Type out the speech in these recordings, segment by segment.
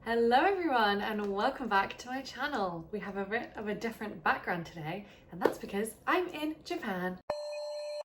Hello everyone and welcome back to my channel. We have a bit of a different background today and that's because I'm in Japan.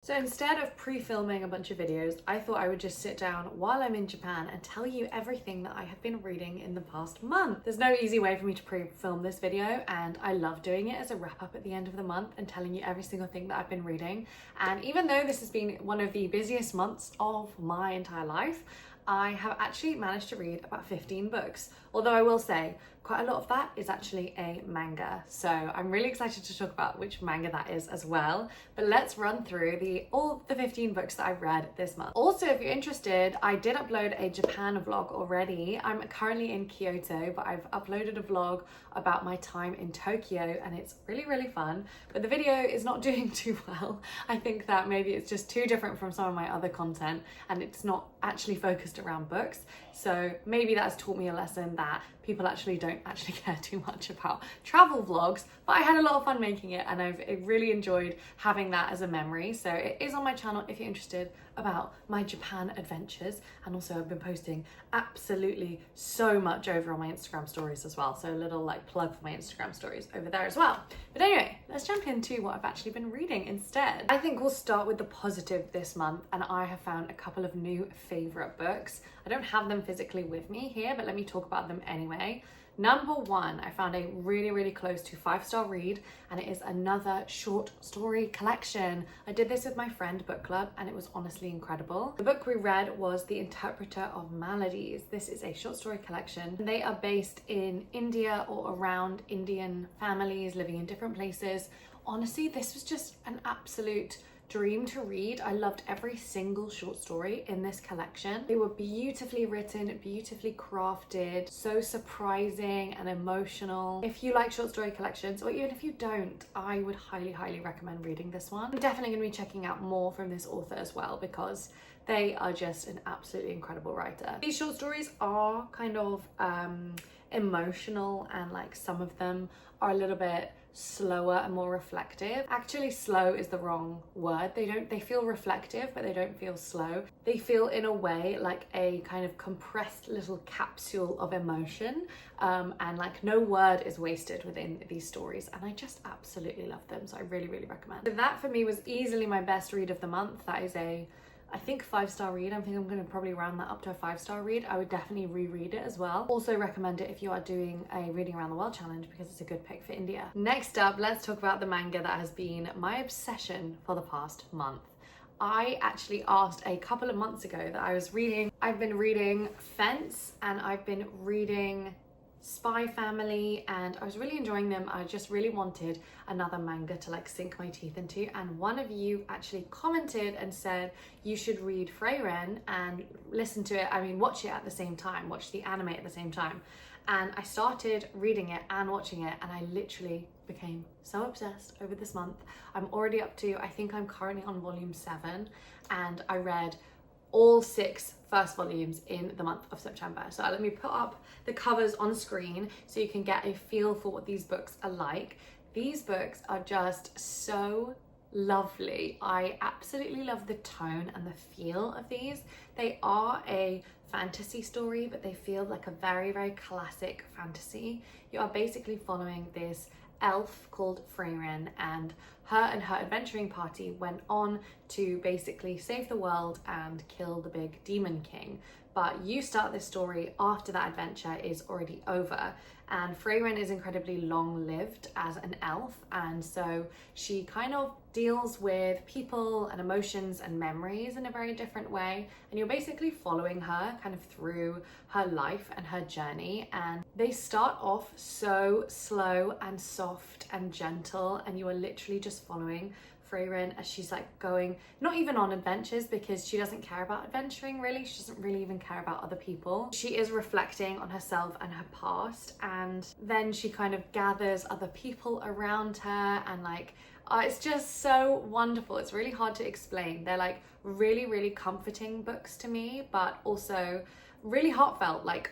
So instead of pre-filming a bunch of videos, I thought I would just sit down while I'm in Japan and tell you everything that I have been reading in the past month. There's no easy way for me to pre-film this video and I love doing it as a wrap up at the end of the month and telling you every single thing that I've been reading. And even though this has been one of the busiest months of my entire life, I have actually managed to read about 15 books, although I will say quite a lot of that is actually a manga. So I'm really excited to talk about which manga that is as well. But let's run through all the 15 books that I've read this month. Also, if you're interested, I did upload a Japan vlog already. I'm currently in Kyoto, but I've uploaded a vlog about my time in Tokyo and it's really, really fun. But the video is not doing too well. I think that maybe it's just too different from some of my other content and it's not actually focused around books. So maybe that's taught me a lesson that people actually don't actually care too much about travel vlogs, but I had a lot of fun making it and I've really enjoyed having that as a memory. So it is on my channel if you're interested about my Japan adventures. And also I've been posting absolutely so much over on my Instagram stories as well. So a little like plug for my Instagram stories over there as well. But anyway, let's jump into what I've actually been reading instead. I think we'll start with the positive this month and I have found a couple of new favorite books. I don't have them physically with me here, but let me talk about them anyway. Number one, I found a really, really close to 5-star read and it is another short story collection. I did this with my friend book club and it was honestly incredible. The book we read was The Interpreter of Maladies. This is a short story collection. They are based in India or around Indian families living in different places. Honestly, this was just an absolute dream to read. I loved every single short story in this collection. They were beautifully written, beautifully crafted, so surprising and emotional. If you like short story collections, or even if you don't, I would highly, highly recommend reading this one. I'm definitely going to be checking out more from this author as well because they are just an absolutely incredible writer. These short stories are kind of emotional and like some of them are a little bit slower and more reflective. Actually, slow is the wrong word. They feel reflective, but they don't feel slow. They feel in a way like a kind of compressed little capsule of emotion, and like no word is wasted within these stories. And I just absolutely love them. So I really, really recommend. So that for me was easily my best read of the month. That is I think 5-star read. I think I'm going to probably round that up to a 5-star read. I would definitely reread it as well. Also recommend it if you are doing a Reading Around the World challenge because it's a good pick for India. Next up, let's talk about the manga that has been my obsession for the past month. I actually asked a couple of months ago that I was reading. I've been reading Fence and I've been reading Spy Family and I was really enjoying them. I just really wanted another manga to like sink my teeth into, and one of you actually commented and said you should read Frieren and listen to it, watch it at the same time, watch the anime at the same time. And I started reading it and watching it and I literally became so obsessed over this month. I'm already up to, I think I'm currently on volume 7 and I read all 6 first volumes in the month of September. So let me put up the covers on screen so you can get a feel for what these books are like. These books are just so lovely. I absolutely love the tone and the feel of these. They are a fantasy story, but they feel like a very, very classic fantasy. You are basically following this elf called Frieren and her adventuring party went on to basically save the world and kill the big demon king. But you start this story after that adventure is already over, and Frieren is incredibly long-lived as an elf, and so she kind of deals with people and emotions and memories in a very different way, and you're basically following her kind of through her life and her journey. And they start off so slow and soft and gentle, and you are literally just following Frieren as she's like going, not even on adventures because she doesn't care about adventuring really, she doesn't really even care about other people. She is reflecting on herself and her past, and then she kind of gathers other people around her and like it's just so wonderful. It's really hard to explain. They're like really, really comforting books to me, but also really heartfelt. Like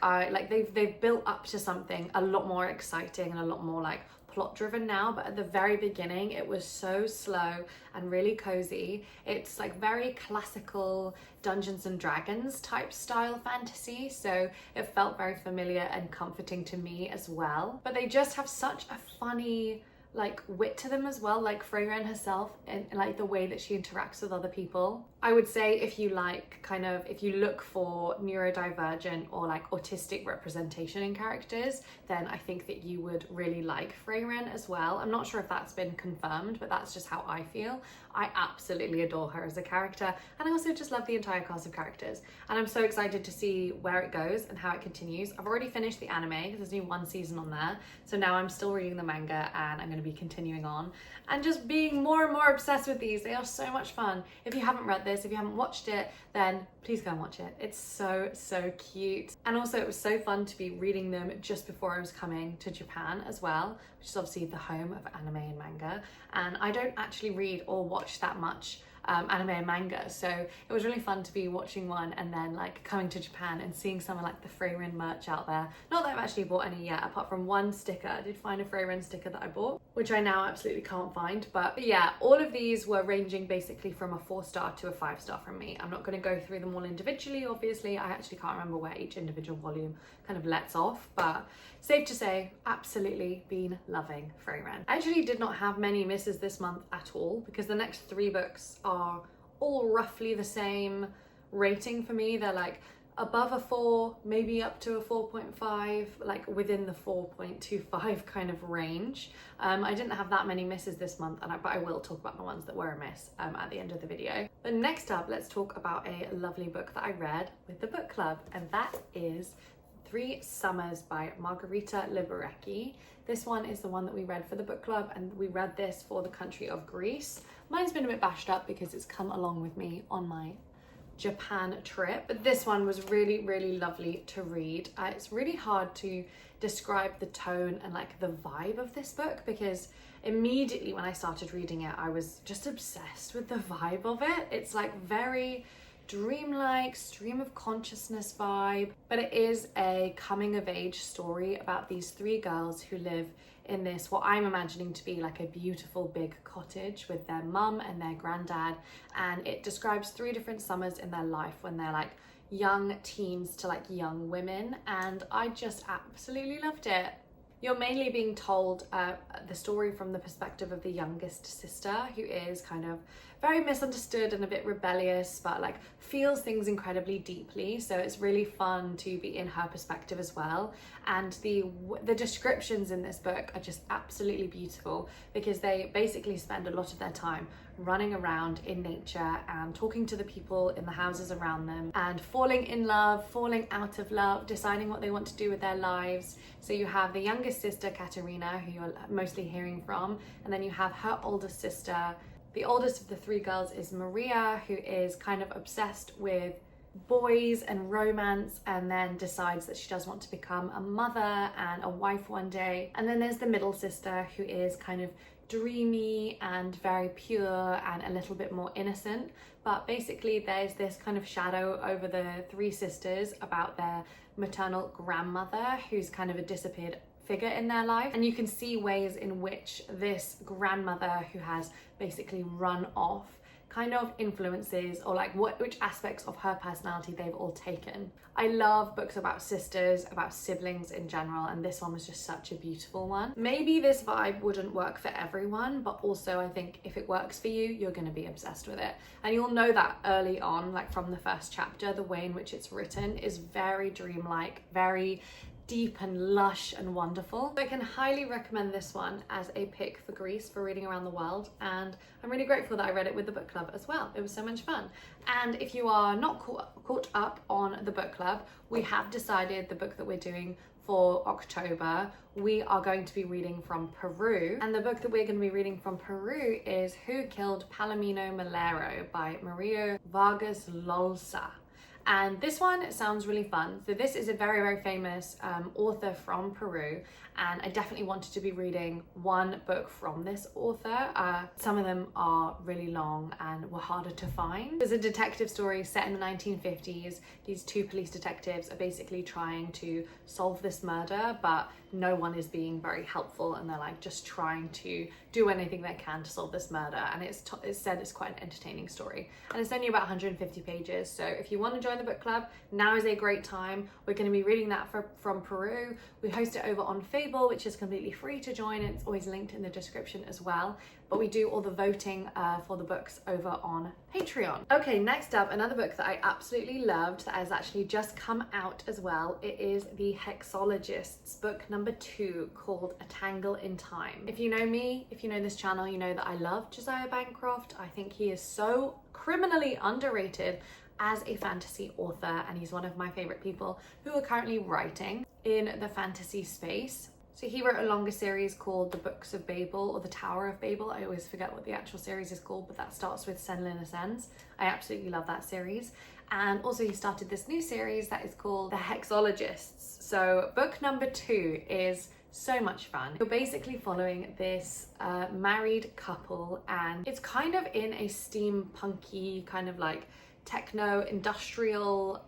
they've built up to something a lot more exciting and a lot more like plot driven now, but at the very beginning it was so slow and really cozy. It's like very classical Dungeons and Dragons type style fantasy, so it felt very familiar and comforting to me as well. But they just have such a funny like wit to them as well, like Frieren herself, and like the way that she interacts with other people. I would say if you like kind of, if you look for neurodivergent or like autistic representation in characters, then I think that you would really like Frieren as well. I'm not sure if that's been confirmed, but that's just how I feel. I absolutely adore her as a character, and I also just love the entire cast of characters, and I'm so excited to see where it goes and how it continues. I've already finished the anime because there's only one season on there, so now I'm still reading the manga and I'm going to be continuing on and just being more and more obsessed with these. They are so much fun. If you haven't read this, if you haven't watched it, then please go and watch it. It's so cute. And also it was so fun to be reading them just before I was coming to Japan as well, which is obviously the home of anime and manga, and I don't actually read or watch that much anime and manga, so it was really fun to be watching one and then like coming to Japan and seeing some of like the Frieren merch out there. Not that I've actually bought any yet, apart from one sticker. I did find a Frieren sticker that I bought, which I now absolutely can't find, but yeah, all of these were ranging basically from a 4-star to a 5-star from me. I'm not going to go through them all individually, obviously. I actually can't remember where each individual volume kind of lets off, but safe to say, absolutely been loving Frieren. I actually did not have many misses this month at all, because the next 3 books are all roughly the same rating for me. They're like above a 4, maybe up to a 4.5, like within the 4.25 kind of range. I didn't have that many misses this month, but I will talk about the ones that were a miss at the end of the video. But next up, let's talk about a lovely book that I read with the book club, and that is 3 Summers by Margarita Liberaki. This one is the one that we read for the book club, and we read this for the country of Greece. Mine's been a bit bashed up because it's come along with me on my Japan trip, but this one was really lovely to read. It's really hard to describe the tone and like the vibe of this book, because immediately when I started reading it, I was just obsessed with the vibe of it. It's like very dreamlike, stream of consciousness vibe, but it is a coming of age story about these 3 girls who live in this, what I'm imagining to be like a beautiful big cottage with their mum and their granddad, and it describes 3 different summers in their life when they're like young teens to like young women, and I just absolutely loved it. You're mainly being told the story from the perspective of the youngest sister, who is kind of very misunderstood and a bit rebellious, but like feels things incredibly deeply. So it's really fun to be in her perspective as well. And the descriptions in this book are just absolutely beautiful, because they basically spend a lot of their time running around in nature and talking to the people in the houses around them and falling in love, falling out of love, deciding what they want to do with their lives. So you have the youngest sister, Katerina, who you're mostly hearing from, and then you have her older sister. The oldest of the 3 girls is Muriel, who is kind of obsessed with boys and romance, and then decides that she does want to become a mother and a wife one day. And then there's the middle sister, who is kind of dreamy and very pure and a little bit more innocent, but basically there's this kind of shadow over the 3 sisters about their maternal grandmother, who's kind of a disappeared figure in their life, and you can see ways in which this grandmother, who has basically run off, kind of influences or like which aspects of her personality they've all taken. I love books about sisters, about siblings in general, and this one was just such a beautiful one. Maybe this vibe wouldn't work for everyone, but also I think if it works for you, you're going to be obsessed with it. And you'll know that early on, like from the first chapter, the way in which it's written is very dreamlike, very deep and lush and wonderful. I can highly recommend this one as a pick for Greece for reading around the world, and I'm really grateful that I read it with the book club as well. It was so much fun. And if you are not caught up on the book club, we have decided the book that we're doing for October, we are going to be reading from Peru, and the book that we're going to be reading from Peru is Who Killed Palomino Melero by Maria Vargas Llosa. And this one sounds really fun. So this is a very, very famous author from Peru, and I definitely wanted to be reading one book from this author. Some of them are really long and were harder to find. There's a detective story set in the 1950s. These two police detectives are basically trying to solve this murder, but no one is being very helpful, and they're like just trying to do anything they can to solve this murder. And it's said it's quite an entertaining story, and it's only about 150 pages. So if you want to join the book club, now is a great time. We're going to be reading that from Peru. We host it over on Fable, which is completely free to join. It's always linked in the description as well. But we do all the voting for the books over on Patreon. Okay, next up, another book that I absolutely loved that has actually just come out as well. It is the Hexologists, book number 2, called A Tangle in Time. If you know me, if you know this channel, you know that I love Josiah Bancroft. I think he is so criminally underrated as a fantasy author, and he's one of my favorite people who are currently writing in the fantasy space. So he wrote a longer series called The Books of Babel, or The Tower of Babel. I always forget what the actual series is called, but that starts with Senlin Ascends. I absolutely love that series. And also he started this new series that is called The Hexologists. So book number 2 is so much fun. You're basically following this married couple, and it's kind of in a steampunky kind of like techno-industrial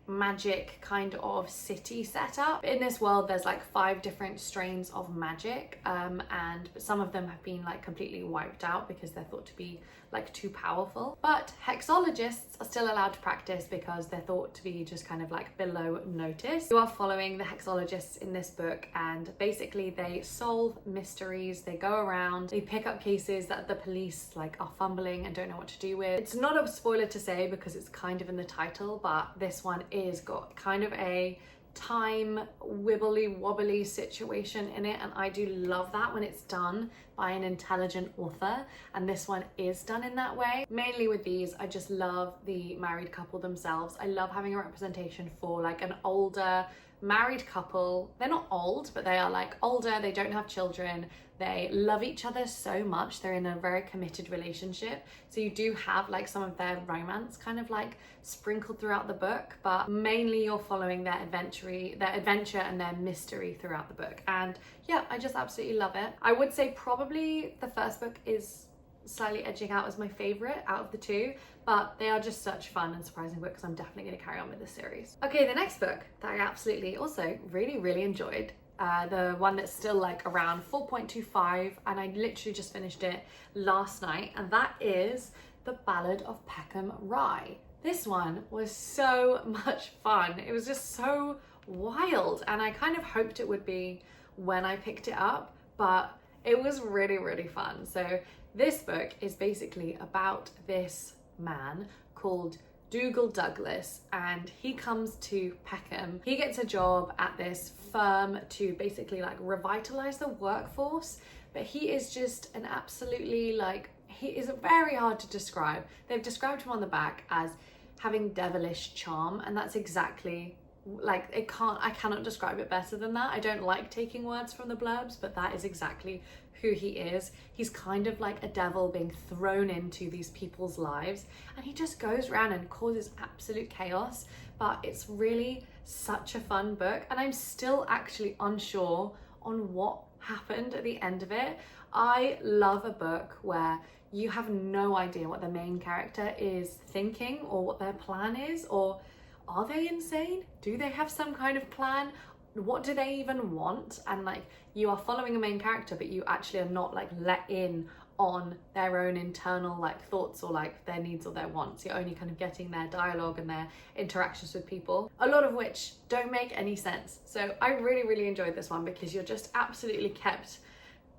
magic kind of city setup. In this world there's like 5 different strains of magic, and some of them have been like completely wiped out because they're thought to be like too powerful, but hexologists are still allowed to practice because they're thought to be just kind of like below notice. You are following the hexologists in this book, and basically they solve mysteries. They go around, they pick up cases that the police like are fumbling and don't know what to do with. It's not a spoiler to say because it's kind of in the title, but this one is got kind of a time wibbly wobbly situation in it, and I do love that when it's done by an intelligent author, and this one is done in that way. Mainly with these, I just love the married couple themselves. I love having a representation for like an older married couple. They're not old, but they are like older, they don't have children, they love each other so much, they're in a very committed relationship. So you do have like some of their romance kind of like sprinkled throughout the book, but mainly you're following their adventure and their mystery throughout the book. And yeah, I just absolutely love it. I would say probably the first book is slightly edging out as my favorite out of the 2, but they are just such fun and surprising books. I'm definitely going to carry on with this series. Okay, the next book that I absolutely also really enjoyed, the one that's still like around 4.25, and I literally just finished it last night, and that is The Ballad of Peckham Rye. This one was so much fun. It was just so wild, and I kind of hoped it would be when I picked it up, but it was really fun. So this book is basically about this man called Dougal Douglas, and he comes to Peckham. He gets a job at this firm to basically like revitalize the workforce, but he is just an absolutely like, he is very hard to describe. They've described him on the back as having devilish charm, and that's exactly like, I cannot describe it better than that. I don't like taking words from the blurbs, but that is exactly who he is. He's kind of like a devil being thrown into these people's lives, and he just goes around and causes absolute chaos. But it's really such a fun book, and I'm still actually unsure on what happened at the end of it. I love a book where you have no idea what the main character is thinking or what their plan is, or are they insane? Do they have some kind of plan? What do they even want? And like, you are following a main character, but you actually are not like let in on their own internal like thoughts or like their needs or their wants. You're only kind of getting their dialogue and their interactions with people, a lot of which don't make any sense. So I really enjoyed this one because you're just absolutely kept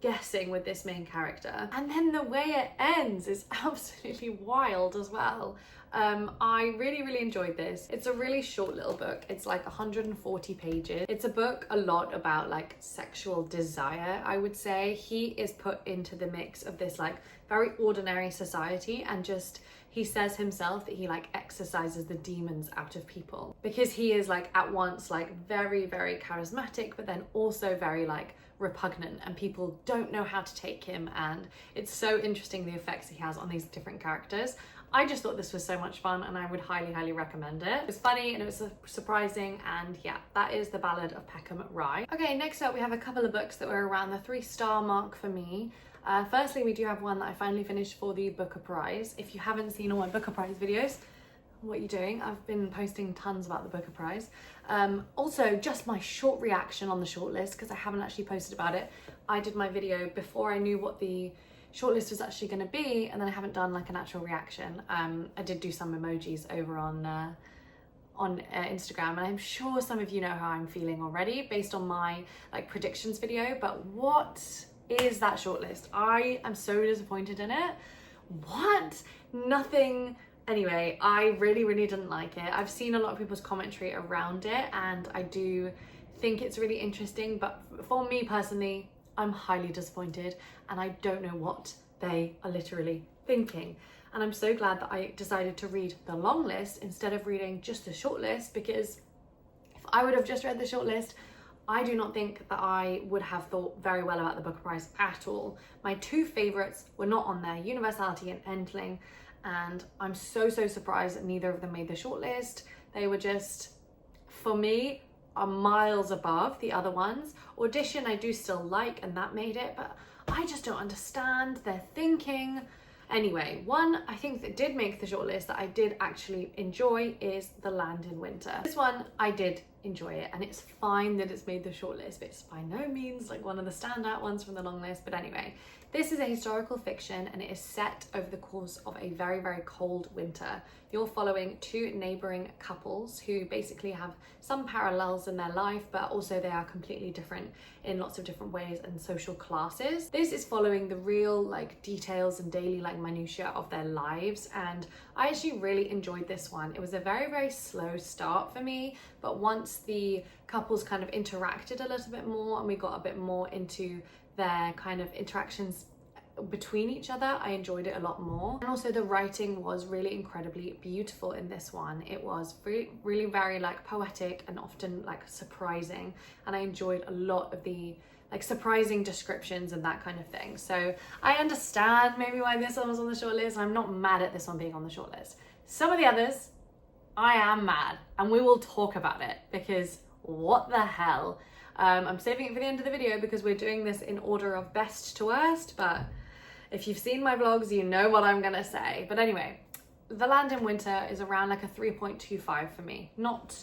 guessing with this main character, and then the way it ends is absolutely wild as well. I really enjoyed this. It's a really short little book. It's like 140 pages. It's a book a lot about like sexual desire, I would say. He is put into the mix of this like very ordinary society, and just, he says himself that he like exorcises the demons out of people, because he is like at once like very charismatic, but then also very like repugnant, and people don't know how to take him. And it's so interesting the effects he has on these different characters. I just thought this was so much fun and I would highly recommend it. It was funny and it was surprising, and yeah, that is The Ballad of Peckham Rye. Okay, next up we have a couple of books that were around the 3-star mark for me. Firstly, we do have one that I finally finished for the Booker Prize. If you haven't seen all my Booker Prize videos, what are you doing? I've been posting tons about the Booker Prize. Also, just my short reaction on the shortlist, because I haven't actually posted about it. I did my video before I knew what the shortlist was actually going to be, and then I haven't done like an actual reaction. I did do some emojis over on Instagram, and I'm sure some of you know how I'm feeling already based on my like predictions video, but what is that shortlist? I am so disappointed in it. What? Nothing. Anyway, I really didn't like it. I've seen a lot of people's commentary around it, and I do think it's really interesting, but for me personally, I'm highly disappointed and I don't know what they are literally thinking. And I'm so glad that I decided to read the long list instead of reading just the short list, because if I would have just read the short list, I do not think that I would have thought very well about the Booker Prize at all. My 2 favourites were not on there, Universality and Entling, and I'm so surprised that neither of them made the shortlist. They were just, for me, are miles above the other ones. Audition I do still like, and that made it, but I just don't understand their thinking. Anyway, one I think that did make the shortlist that I did actually enjoy is The Land in Winter. This one I did enjoy it, and it's fine that it's made the shortlist, but it's by no means like one of the standout ones from the long list. But anyway, this is a historical fiction, and it is set over the course of a very cold winter. You're following 2 neighboring couples who basically have some parallels in their life, but also they are completely different in lots of different ways and social classes. This is following the real like details and daily like minutiae of their lives, and I actually really enjoyed this one. It was a very slow start for me, but once the couples kind of interacted a little bit more and we got a bit more into their kind of interactions between each other, I enjoyed it a lot more. And also the writing was really incredibly beautiful in this one. It was really very like poetic and often like surprising, and I enjoyed a lot of the like surprising descriptions and that kind of thing. So I understand maybe why this one was on the shortlist. I'm not mad at this one being on the shortlist. Some of the others I am mad, and we will talk about it, because what the hell. I'm saving it for the end of the video because we're doing this in order of best to worst, but if you've seen my vlogs, you know what I'm gonna say. But anyway, The Land in Winter is around like a 3.25 for me. Not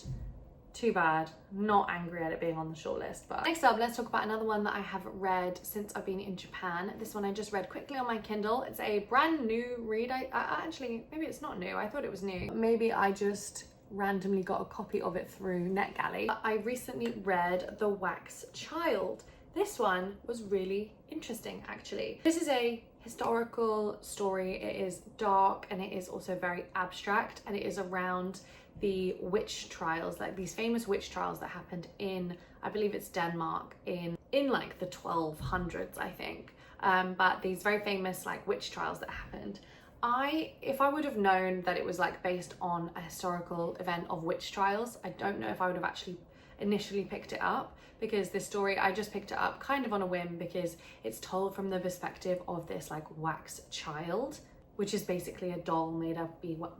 too bad, not angry at it being on the shortlist. But next up, let's talk about another one that I have read since I've been in Japan. This one I just read quickly on my Kindle. It's a brand new read. I actually, maybe it's not new, I thought it was new. Maybe I just randomly got a copy of it through NetGalley. I recently read The Wax Child. This one was really interesting, actually. This is a historical story. It is dark and it is also very abstract, and it is around the witch trials, like these famous witch trials that happened in, I believe it's Denmark, in like the 1200s, I think. But these very famous like witch trials that happened. If I would have known that it was like based on a historical event of witch trials, I don't know if I would have actually initially picked it up, because this story, I just picked it up kind of on a whim because it's told from the perspective of this like wax child, which is basically a doll made of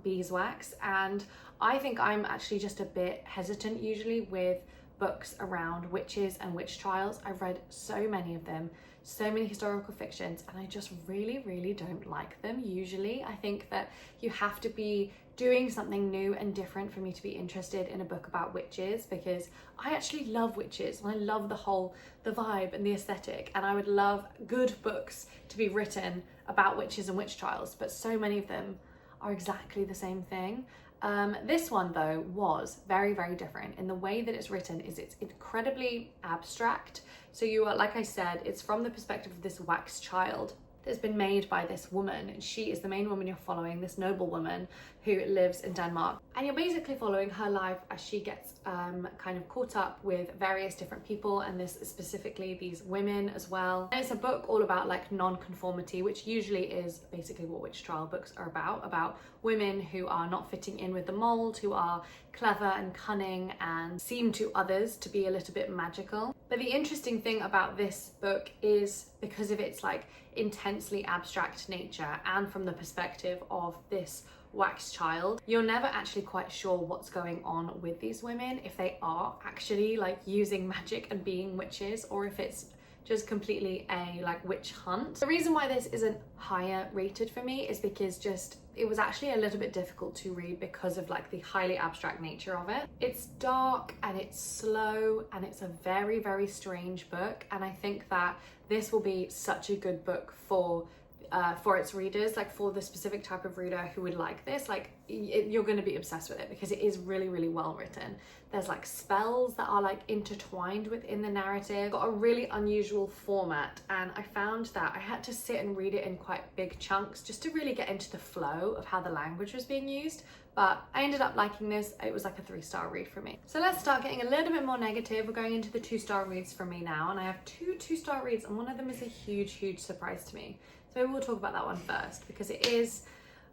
beeswax. And I think I'm actually just a bit hesitant usually with books around witches and witch trials. I've read so many of them, so many historical fictions, and I just really don't like them usually. I think that you have to be doing something new and different for me to be interested in a book about witches, because I actually love witches and I love the vibe and the aesthetic, and I would love good books to be written about witches and witch trials, but so many of them are exactly the same thing. This one though was very different in the way that it's written. It's incredibly abstract. So you are, like I said, it's from the perspective of this wax child that's been made by this woman. She is the main woman you're following, this noble woman who lives in Denmark. And you're basically following her life as she gets kind of caught up with various different people, and this specifically these women as well. And it's a book all about like non-conformity, which usually is basically what witch trial books are about women who are not fitting in with the mold, who are clever and cunning and seem to others to be a little bit magical. But the interesting thing about this book is, because of its like intensely abstract nature and from the perspective of this wax child. You're never actually quite sure what's going on with these women, if they are actually like using magic and being witches, or if it's just completely a like witch hunt. The reason why this isn't higher rated for me is because just it was actually a little bit difficult to read because of like the highly abstract nature of it. It's dark and it's slow and it's a very, very strange book, and I think that this will be such a good book for its readers, like for the specific type of reader who would like this. Like you're going to be obsessed with it because it is really, really well written. There's like spells that are like intertwined within the narrative. Got a really unusual format, and I found that I had to sit and read it in quite big chunks just to really get into the flow of how the language was being used. But I ended up liking this. It was like a 3-star read for me. So let's start getting a little bit more negative. We're going into the 2-star reads for me now, and I have 2 2-star reads, and one of them is a huge, huge surprise to me. So we'll talk about that one first, because it is,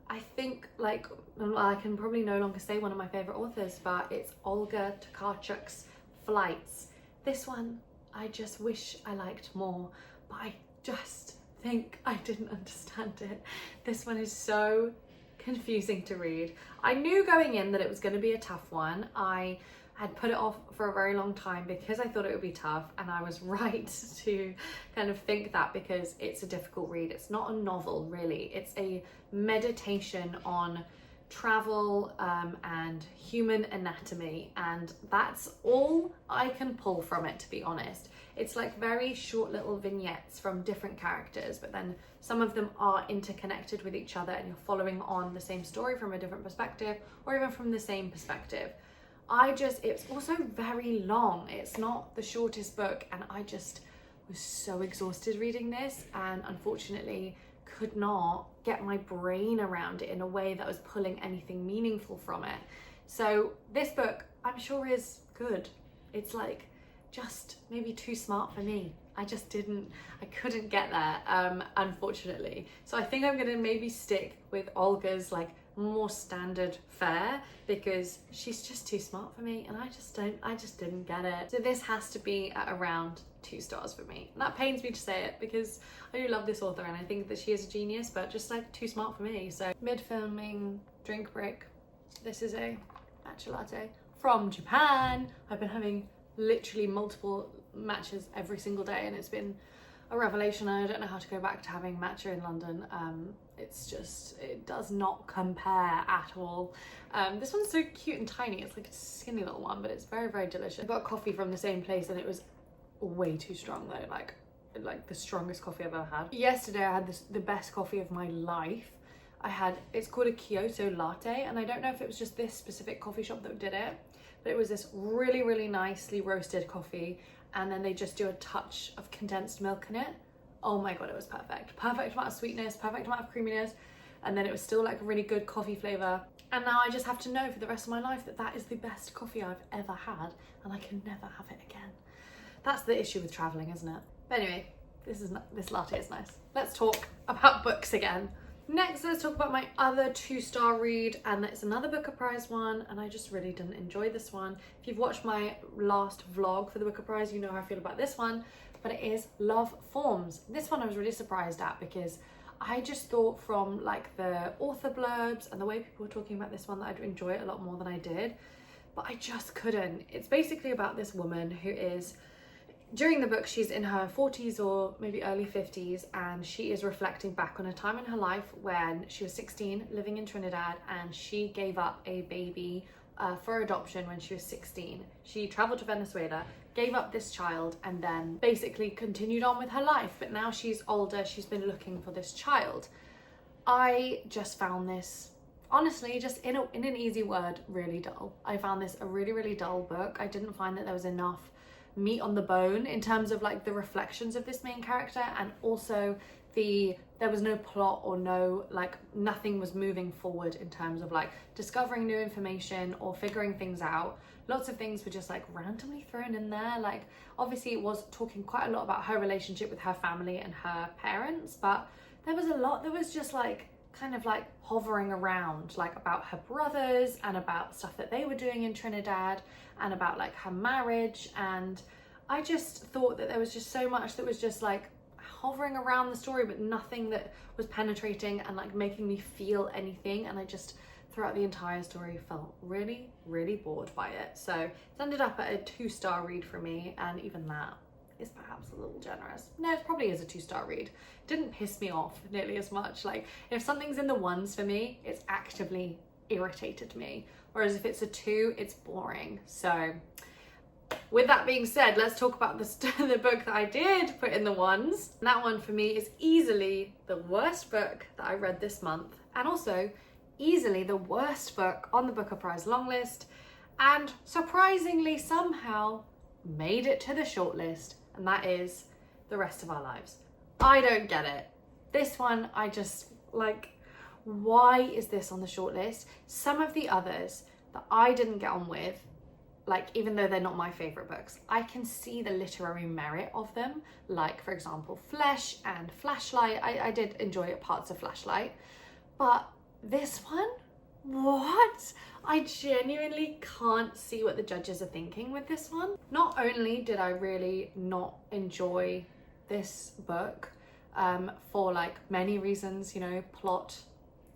I think, like, I can probably no longer say one of my favorite authors, but it's Olga Tokarczuk's Flights. This one, I just wish I liked more, but I just think I didn't understand it. This one is so confusing to read. I knew going in that it was going to be a tough one. I had put it off for a very long time because I thought it would be tough, and I was right to kind of think that, because it's a difficult read. It's not a novel really, it's a meditation on travel and human anatomy, and that's all I can pull from it, to be honest. It's like very short little vignettes from different characters, but then some of them are interconnected with each other and you're following on the same story from a different perspective, or even from the same perspective. It's also very long. It's not the shortest book, and I just was so exhausted reading this, and unfortunately could not get my brain around it in a way that was pulling anything meaningful from it. So this book, I'm sure, is good. It's like just maybe too smart for me. I couldn't get there, unfortunately. So I think I'm gonna maybe stick with Olga's like more standard fare, because she's just too smart for me, and I just didn't get it. So this has to be at around 2 stars for me. And that pains me to say it, because I do love this author and I think that she is a genius, but just like too smart for me. So mid-filming drink break, this is a matcha latte from Japan. I've been having literally multiple matchas every single day, and it's been a revelation. I don't know how to go back to having matcha in London. It does not compare at all. This one's so cute and tiny. It's like a skinny little one, but it's very, very delicious. I got coffee from the same place, and it was way too strong though, like the strongest coffee I've ever had. Yesterday I had the best coffee of my life. It's called a Kyoto latte, and I don't know if it was just this specific coffee shop that did it, but it was this really, really nicely roasted coffee, and then they just do a touch of condensed milk in it. Oh my god, it was perfect. Perfect amount of sweetness, perfect amount of creaminess, and then it was still like a really good coffee flavour. And now I just have to know for the rest of my life that that is the best coffee I've ever had, and I can never have it again. That's the issue with travelling, isn't it? But anyway, this latte is nice. Let's talk about books again. Next, let's talk about my other 2-star read, and it's another Booker Prize one, and I just really didn't enjoy this one. If you've watched my last vlog for the Booker Prize, you know how I feel about this one, but it is Love Forms. This one I was really surprised at, because I just thought from like the author blurbs and the way people were talking about this one that I'd enjoy it a lot more than I did, but I just couldn't. It's basically about this woman who is, during the book, she's in her 40s or maybe early 50s, and she is reflecting back on a time in her life when she was 16, living in Trinidad, and she gave up a baby for adoption when she was 16. She traveled to Venezuela, gave up this child, and then basically continued on with her life. But now she's older, she's been looking for this child. I just found this, honestly, just in an easy word, really dull. I found this a really, really dull book. I didn't find that there was enough meat on the bone in terms of like the reflections of this main character, and also there was no plot, or nothing was moving forward in terms of like discovering new information or figuring things out. Lots of things were just like randomly thrown in there. Like obviously it was talking quite a lot about her relationship with her family and her parents, but there was a lot that was just like kind of like hovering around, like about her brothers and about stuff that they were doing in Trinidad and about like her marriage. And I just thought that there was just so much that was just like hovering around the story, but nothing that was penetrating and like making me feel anything. And I just, throughout the entire story, felt really, really bored by it. So it ended up at a 2-star read for me, and even that is perhaps a little generous. No, it probably is a 2-star read. It didn't piss me off nearly as much. Like, if something's in the 1s for me, it's actively irritated me. Whereas if it's a 2, it's boring. So with that being said, let's talk about the book that I did put in the 1s. And that one for me is easily the worst book that I read this month, and also easily the worst book on the Booker Prize longlist, and surprisingly somehow made it to the shortlist, and that is The Rest of Our Lives. I don't get it. This one, I just, like, why is this on the shortlist? Some of the others that I didn't get on with, like, even though they're not my favorite books, I can see the literary merit of them. Like, for example, Flesh and Flashlight. I did enjoy parts of Flashlight, but this one, what? I genuinely can't see what the judges are thinking with this one. Not only did I really not enjoy this book for like many reasons, you know, plot,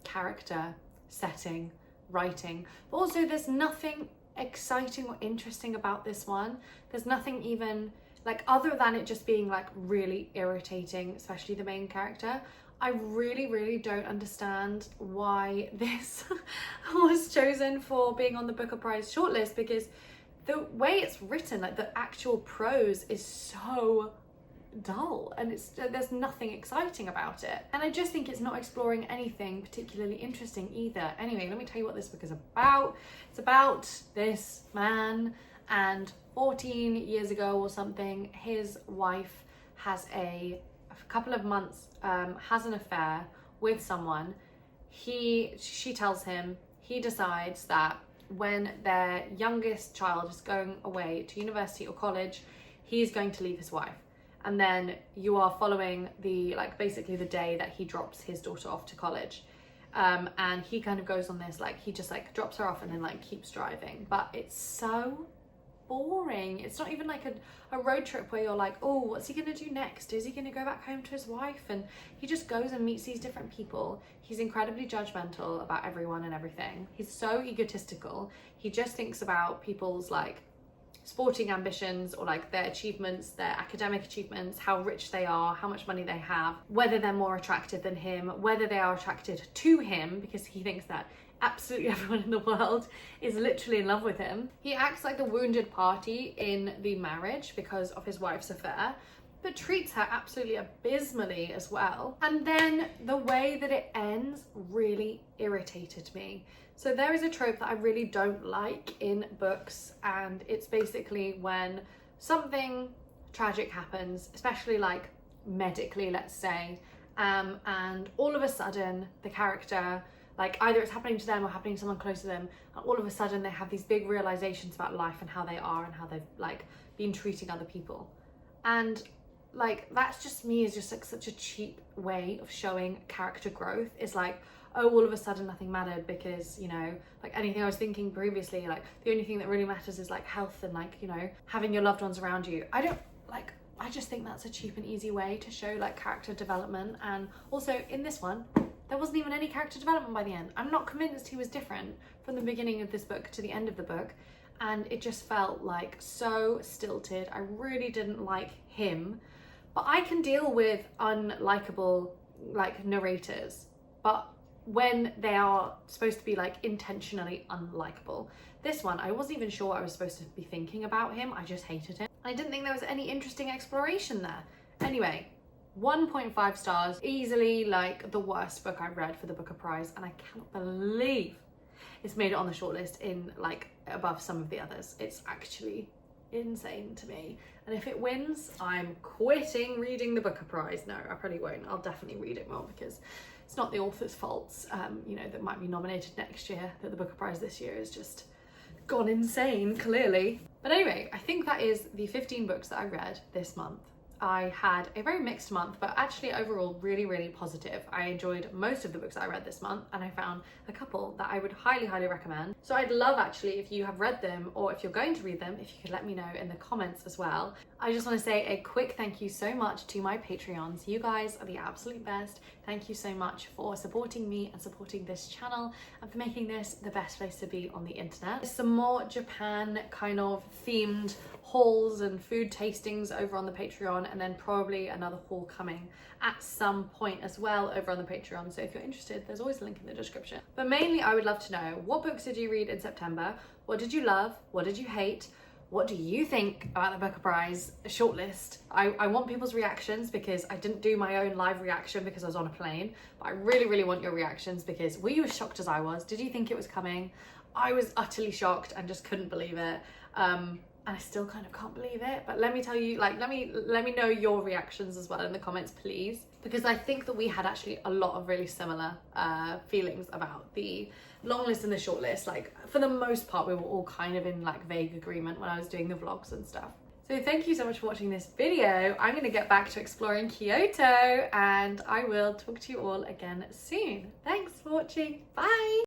character, setting, writing, but also there's nothing exciting or interesting about this one. There's nothing even like, other than it just being like really irritating, especially the main character. I really don't understand why this was chosen for being on the Booker Prize shortlist, because the way it's written, like the actual prose is so dull, and there's nothing exciting about it. And I just think it's not exploring anything particularly interesting either. Anyway, let me tell you what this book is about. It's about this man, and 14 years ago or something, his wife has a couple of months has an affair with someone. She tells him, he decides that when their youngest child is going away to university or college, he's going to leave his wife. And then you are following the, like, basically the day that he drops his daughter off to college. And he kind of goes on this, like, he just like drops her off and then like keeps driving. But it's so boring. It's not even like a road trip where you're like, oh, what's he gonna do next? Is he gonna go back home to his wife? And he just goes and meets these different people. He's incredibly judgmental about everyone and everything. He's so egotistical. He just thinks about people's like sporting ambitions, or like their achievements, their academic achievements, how rich they are, how much money they have, whether they're more attractive than him, whether they are attracted to him, because he thinks that absolutely everyone in the world is literally in love with him. He acts like the wounded party in the marriage because of his wife's affair, but treats her absolutely abysmally as well. And then the way that it ends really irritated me. So there is a trope that I really don't like in books, and it's basically when something tragic happens, especially like medically, let's say, and all of a sudden the character, like either it's happening to them or happening to someone close to them, and all of a sudden they have these big realizations about life and how they are and how they've like been treating other people. And like, that's just me, is just like such a cheap way of showing character growth. Is like, oh, all of a sudden nothing mattered because, you know, like anything I was thinking previously, like the only thing that really matters is like health and like, you know, having your loved ones around you. I just think that's a cheap and easy way to show like character development. And also in this one, there wasn't even any character development by the end. I'm not convinced he was different from the beginning of this book to the end of the book. And it just felt like so stilted. I really didn't like him. But I can deal with unlikable like narrators, but when they are supposed to be like intentionally unlikable. This one, I wasn't even sure what I was supposed to be thinking about him. I just hated him. I didn't think there was any interesting exploration there. Anyway, 1.5 stars, easily like the worst book I read for the Booker Prize, and I cannot believe it's made it on the shortlist in like above some of the others. It's actually insane to me. And if it wins, I'm quitting reading the Booker Prize. No, I probably won't. I'll definitely read it more, because it's not the author's faults, you know, that might be nominated next year, that the Booker Prize this year is just gone insane, clearly. But anyway, I think that is the 15 books that I read this month. I had a very mixed month, but actually overall really, really positive. I enjoyed most of the books that I read this month, and I found a couple that I would highly, highly recommend. So I'd love actually if you have read them, or if you're going to read them, if you could let me know in the comments as well. I just want to say a quick thank you so much to my Patreons. You guys are the absolute best. Thank you so much for supporting me and supporting this channel, and for making this the best place to be on the internet. Some more Japan kind of themed hauls and food tastings over on the Patreon, and then probably another haul coming at some point as well over on the Patreon. So if you're interested, there's always a link in the description. But mainly I would love to know, what books did you read in September? What did you love? What did you hate? What do you think about the Peckham Rye's shortlist? I want people's reactions, because I didn't do my own live reaction because I was on a plane, but I really, really want your reactions, because were you as shocked as I was? Did you think it was coming? I was utterly shocked and just couldn't believe it. And I still kind of can't believe it, but let me tell you, like, let me know your reactions as well in the comments, please, because I think that we had actually a lot of really similar feelings about the long list and the short list. Like, for the most part, we were all kind of in like vague agreement when I was doing the vlogs and stuff. So thank you so much for watching this video. I'm going to get back to exploring Kyoto, and I will talk to you all again soon. Thanks for watching. Bye.